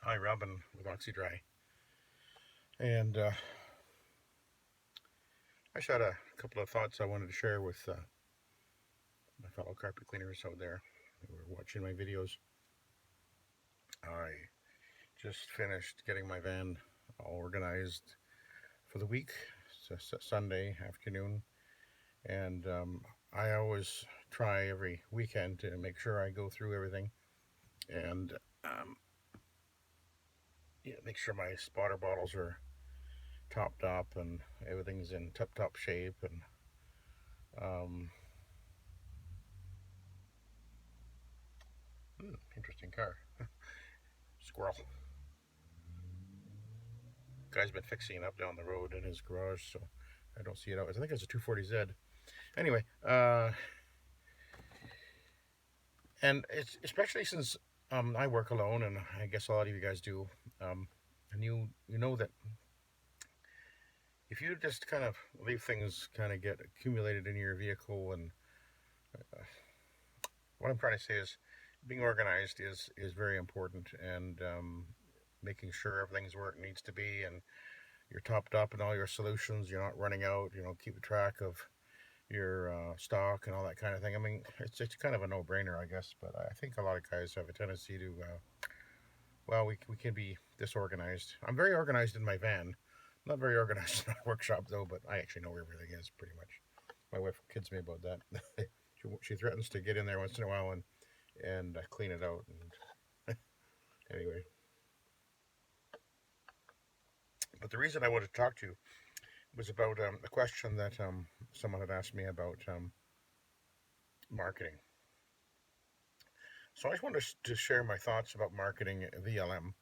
Hi, Robin with Oxy-Dry. And I just had a couple of thoughts I wanted to share with my fellow carpet cleaners out there who are watching my videos. I just finished getting my van all organized for the week. It's a Sunday afternoon, and I always try every weekend to make sure I go through everything and um, yeah, make sure my spotter bottles are topped up and everything's in tip-top shape and um, interesting car. Squirrel. Guy's been fixing it up down the road in his garage, so I don't see it out. I think it's a 240Z. Anyway, and it's especially since I work alone, and I guess a lot of you guys do, and you know that if you just kind of leave things kind of get accumulated in your vehicle, and uh, what I'm trying to say is being organized is very important, and making sure everything's where it needs to be, and you're topped up in all your solutions. You're not running out. You know, keep track of your stock and all that kind of thing. I mean, it's kind of a no brainer, I guess. But I think a lot of guys have a tendency to, well, we can be disorganized. I'm very organized in my van. Not very organized in my workshop though, but I actually know where everything is pretty much. My wife kids me about that. She threatens to get in there once in a while and clean it out. And anyway, but the reason I wanted to talk to you was about a question that someone had asked me about marketing. So I just wanted to share my thoughts about marketing VLM.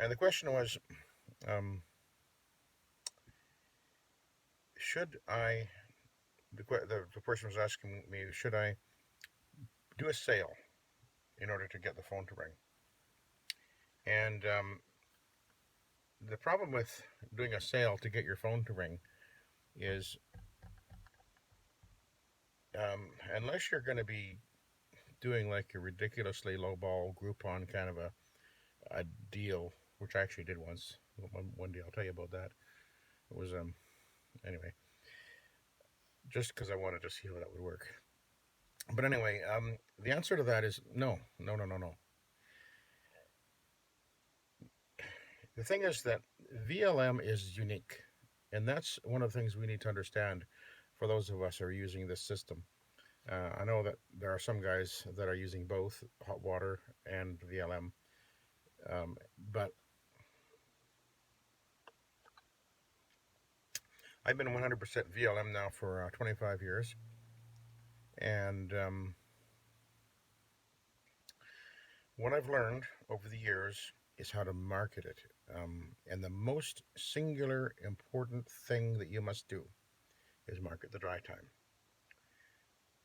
And the question was, um, should I? The person was asking me, should I do a sale in order to get the phone to ring? And the problem with doing a sale to get your phone to ring is, unless you're going to be doing like a ridiculously lowball Groupon kind of a deal, which I actually did once. One day I'll tell you about that. It was anyway, just because I wanted to see how that would work. But anyway, the answer to that is no, no, no, no, no. The thing is that VLM is unique, and that's one of the things we need to understand for those of us who are using this system. I know that there are some guys that are using both hot water and VLM, but I've been 100% VLM now for 25 years, and what I've learned over the years is how to market it. And the most singular important thing that you must do is market the dry time.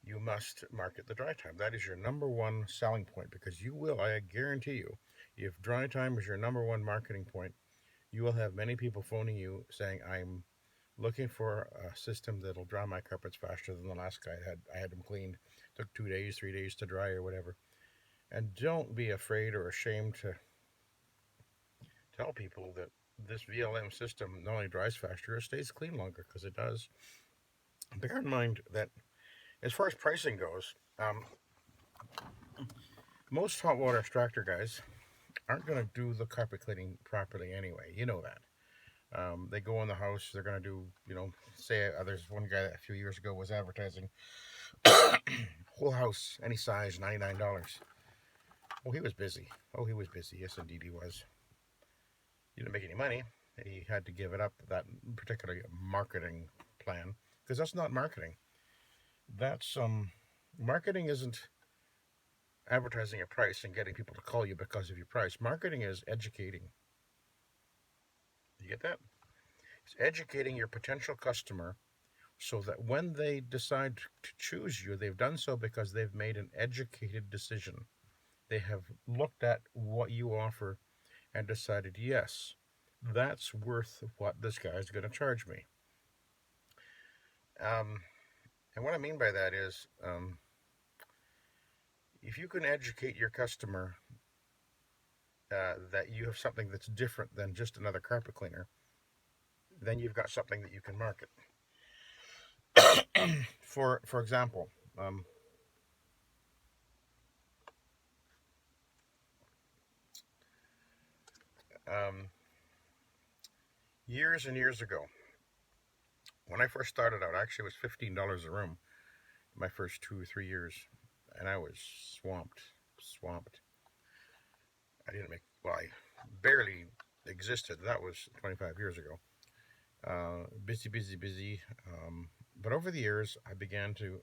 You must market the dry time. That is your number one selling point because you will, I guarantee you, if dry time is your number one marketing point, you will have many people phoning you saying, I'm looking for a system that'll dry my carpets faster than the last guy had. I had them cleaned. It took 2 days, 3 days to dry or whatever. And don't be afraid or ashamed to tell people that this VLM system not only dries faster, it stays clean longer because it does. Bear in mind that as far as pricing goes, most hot water extractor guys aren't going to do the carpet cleaning properly anyway. You know that. They go in the house, they're going to do, say there's one guy that a few years ago was advertising whole house, any size, $99. Oh, he was busy. Oh, he was busy. Yes, indeed he was. He didn't make any money. He had to give it up, that particular marketing plan, because that's not marketing. That's marketing isn't advertising a price and getting people to call you because of your price. Marketing is educating. You get that? It's educating your potential customer so that when they decide to choose you, they've done so because they've made an educated decision. They have looked at what you offer and decided, yes, that's worth what this guy's going to charge me. Um, and what I mean by that is, if you can educate your customer that you have something that's different than just another carpet cleaner, then you've got something that you can market. For example, um, um, years and years ago, when I first started out, actually it was $15 a room my first 2 or 3 years, and I was swamped. I didn't make, well, I barely existed. That was 25 years ago. Busy. But over the years, I began to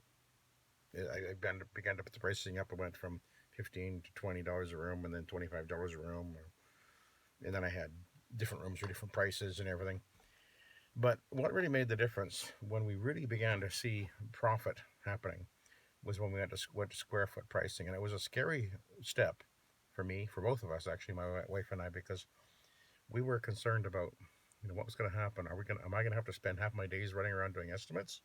put the pricing up. I went from $15 to $20 a room, and then $25 a room, and then I had different rooms for different prices and everything. But what really made the difference when we really began to see profit happening was when we went to square foot pricing, and it was a scary step for me, for both of us actually, my wife and I, because we were concerned about, what was going to happen. Am I going to have to spend half my days running around doing estimates?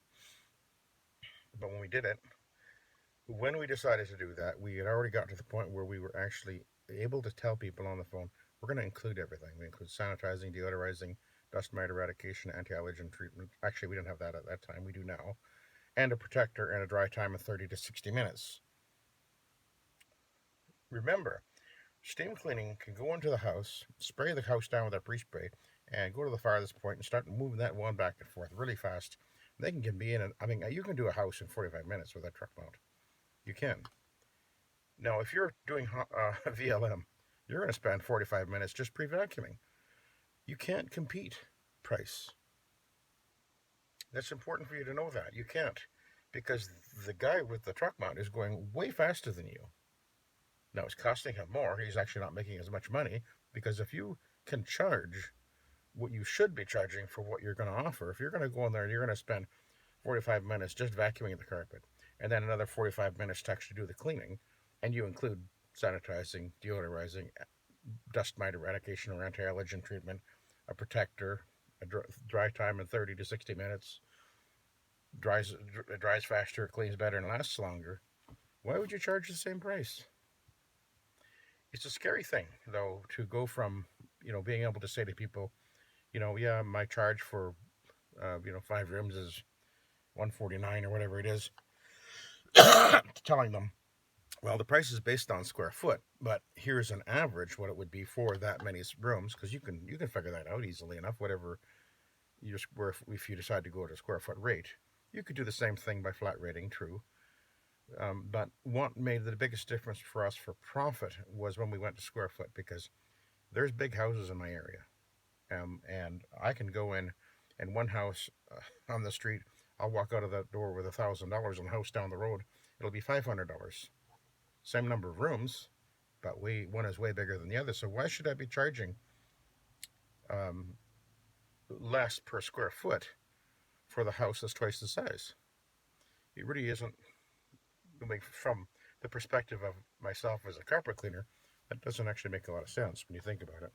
But when we decided to do that, we had already got to the point where we were actually able to tell people on the phone, we're going to include everything. We include sanitizing, deodorizing, dust mite eradication, anti-allergen treatment. Actually, we didn't have that at that time. We do now. And a protector and a dry time of 30 to 60 minutes. Remember, steam cleaning can go into the house, spray the house down with a pre-spray, and go to the farthest point and start moving that one back and forth really fast. They can be in, you can do a house in 45 minutes with that truck mount. You can. Now, if you're doing VLM, you're going to spend 45 minutes just pre-vacuuming. You can't compete price. That's important for you to know that. You can't, because the guy with the truck mount is going way faster than you. Now, it's costing him more. He's actually not making as much money, because if you can charge what you should be charging for what you're going to offer, if you're going to go in there and you're going to spend 45 minutes just vacuuming the carpet, and then another 45 minutes to actually do the cleaning, and you include sanitizing, deodorizing, dust mite eradication or anti-allergen treatment, a protector, a dry time in 30 to 60 minutes, dries faster, cleans better, and lasts longer, why would you charge the same price? It's a scary thing, though, to go from, being able to say to people, yeah, my charge for, 5 rooms is 149 or whatever it is, telling them, well, the price is based on square foot, but here's an average what it would be for that many rooms, because you can figure that out easily enough. Whatever your square, if you decide to go at a square foot rate, you could do the same thing by flat rating. True, but what made the biggest difference for us for profit was when we went to square foot, because there's big houses in my area, and I can go in, and one house on the street, I'll walk out of that door with $1,000, and the house down the road, it'll be $500. Same number of rooms, but one is way bigger than the other. So why should I be charging um, less per square foot for the house that's twice the size? It really isn't. From the perspective of myself as a carpet cleaner, that doesn't actually make a lot of sense when you think about it.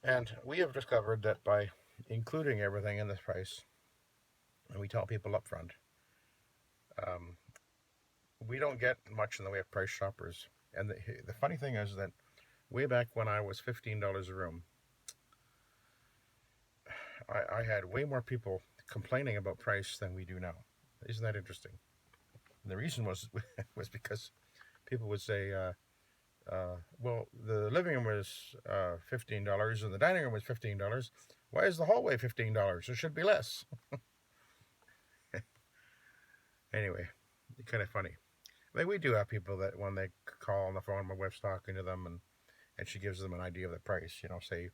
And we have discovered that by including everything in this price, and we tell people up front, um, we don't get much in the way of price shoppers. And the funny thing is that way back when I was $15 a room, I had way more people complaining about price than we do now. Isn't that interesting? And the reason was was because people would say, well, the living room was $15 and the dining room was $15. Why is the hallway $15? It should be less. Anyway, kind of funny. We do have people that when they call on the phone, my wife's talking to them, and she gives them an idea of the price. Say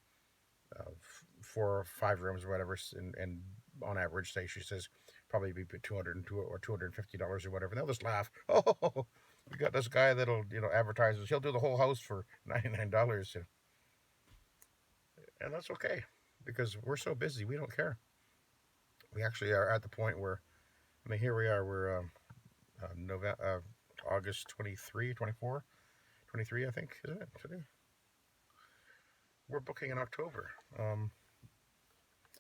4 or 5 rooms or whatever, and on average, say she says probably be $202 or $250 or whatever. And they'll just laugh. Oh, we got this guy that'll advertise. He'll do the whole house for $99. And that's okay, because we're so busy, we don't care. We actually are at the point where, here we are. We're August 23, 24, 23, I think, isn't it today? We're booking in October.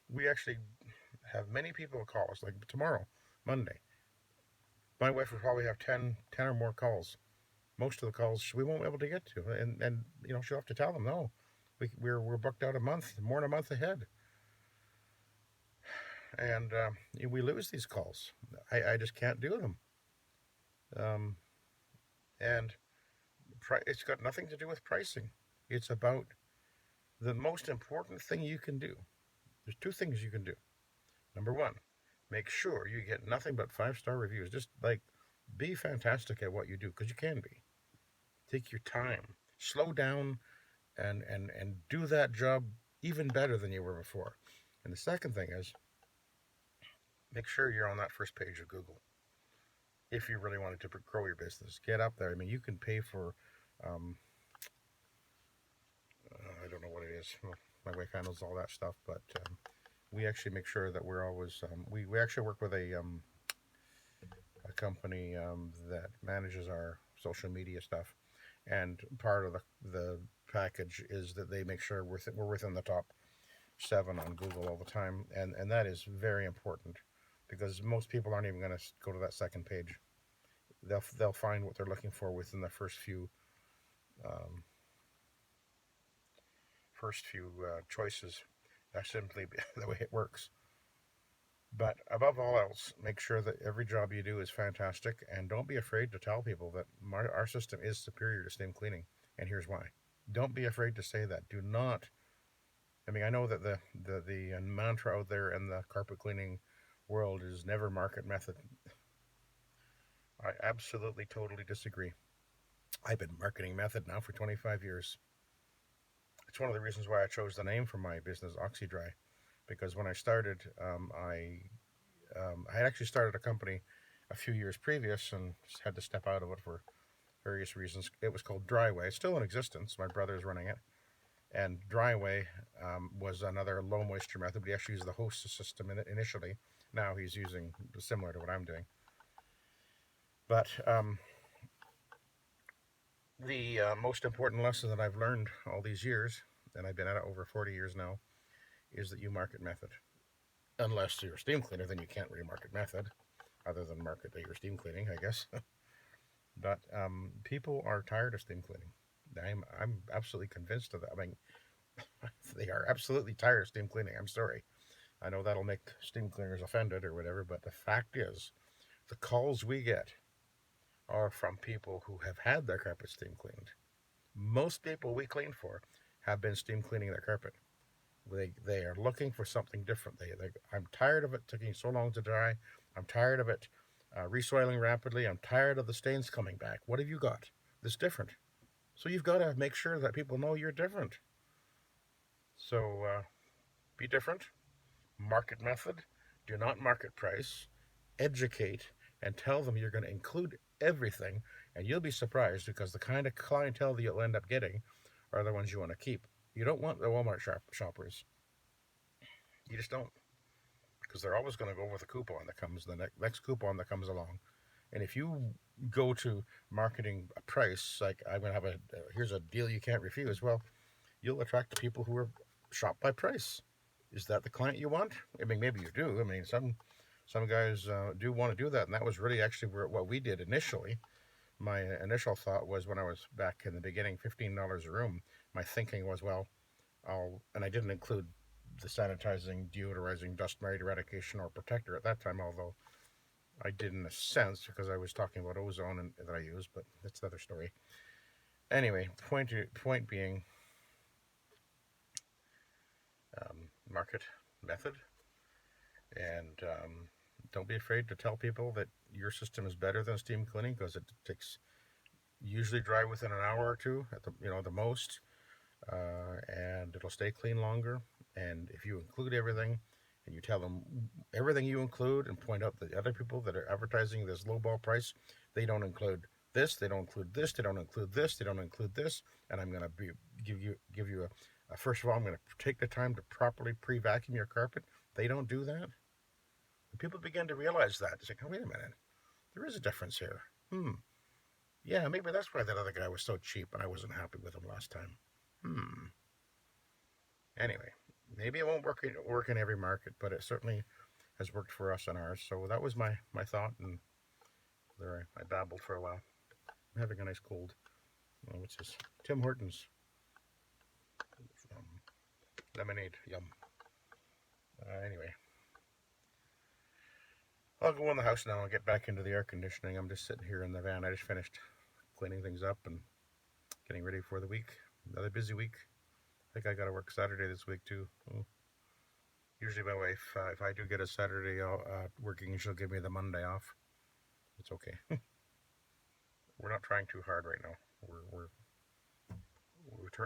We actually have many people call us, like tomorrow, Monday. My wife will probably have 10 or more calls most of the calls we won't be able to get to, and she'll have to tell them no, we're booked out a month, more than a month ahead, and we lose these calls. I just can't do them, um, and it's got nothing to do with pricing. It's about the most important thing you can do. There's two things you can do. Number one, make sure you get nothing but 5-star reviews. Just like be fantastic at what you do because you can be. Take your time, slow down, and do that job even better than you were before. And the second thing is make sure you're on that first page of Google. If you really wanted to grow your business, get up there. I mean, you can pay for, um, I don't know what it is. Well, my wife handles all that stuff, but we actually make sure that we're always. We actually work with a company that manages our social media stuff, and part of the package is that they make sure we're within the top 7 on Google all the time, and that is very important because most people aren't even going to go to that second page. They'll find what they're looking for within the um, first few choices. That's simply the way it works. But above all else, make sure that every job you do is fantastic, and don't be afraid to tell people that our system is superior to steam cleaning, and here's why. Don't be afraid to say that. Do not. I mean, I know that the mantra out there in the carpet cleaning world is never market method. I absolutely, totally disagree. I've been marketing method now for 25 years. It's one of the reasons why I chose the name for my business, Oxy-Dry, because when I started, I had actually started a company a few years previous and had to step out of it for various reasons. It was called Dryway. It's still in existence. My brother is running it. And Dryway was another low moisture method. We actually used the host system in it initially. Now he's using similar to what I'm doing. But the most important lesson that I've learned all these years, and I've been at it over 40 years now, is that you market method. Unless you're a steam cleaner, then you can't really market method, other than market that you're steam cleaning, I guess. But people are tired of steam cleaning. I'm absolutely convinced of that. I mean, they are absolutely tired of steam cleaning. I'm sorry. I know that'll make steam cleaners offended or whatever, but the fact is, the calls we get are from people who have had their carpet steam cleaned. Most people we clean for have been steam cleaning their carpet. They are looking for something different. I'm tired of it taking so long to dry. I'm tired of it resoiling rapidly. I'm tired of the stains coming back. What have you got that's different? So you've got to make sure that people know you're different. So be different. Market method. Do not market price. Educate and tell them you're going to include everything, and you'll be surprised because the kind of clientele that you'll end up getting are the ones you want to keep. You don't want the Walmart shoppers. You just don't, because they're always going to go with the coupon that comes the next coupon that comes along. And if you go to marketing a price like I'm going to have here's a deal you can't refuse, well, you'll attract the people who are shop by price. Is that the client you want? I mean, maybe you do. I mean, some guys do want to do that, and that was really actually what we did initially. My initial thought was when I was back in the beginning, $15 a room. My thinking was, well, and I didn't include the sanitizing, deodorizing, dust mite eradication, or protector at that time, although I did in a sense because I was talking about ozone that I use, but that's another story. Anyway, point being, market method, and don't be afraid to tell people that your system is better than steam cleaning because it takes usually dry within an hour or two at the most, and it'll stay clean longer. And if you include everything, and you tell them everything you include, and point out that the other people that are advertising this lowball price, they don't include this, they don't include this, they don't include this, they don't include this, and I'm going to give you a first of all, I'm going to take the time to properly pre-vacuum your carpet. They don't do that. And people begin to realize that. It's like, oh, wait a minute, there is a difference here. Yeah, maybe that's why that other guy was so cheap and I wasn't happy with him last time. Anyway, maybe it won't work in every market, but it certainly has worked for us and ours. So that was my thought, and there I babbled for a while. I'm having a nice cold. What's this? Tim Hortons lemonade. Yum. Anyway, I'll go in the house now and get back into the air conditioning. I'm just sitting here in the van. I just finished cleaning things up and getting ready for the week. Another busy week. I think I got to work Saturday this week too. Usually my wife, if I do get a Saturday working, she'll give me the Monday off. It's okay. We're not trying too hard right now. We're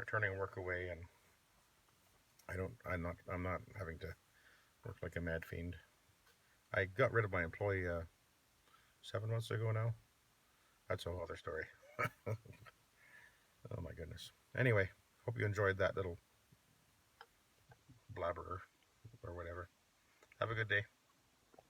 turning work away, and I'm not having to work like a mad fiend. I got rid of my employee 7 months ago now. That's a whole other story. Oh my goodness. Anyway, hope you enjoyed that little blabber or whatever. Have a good day.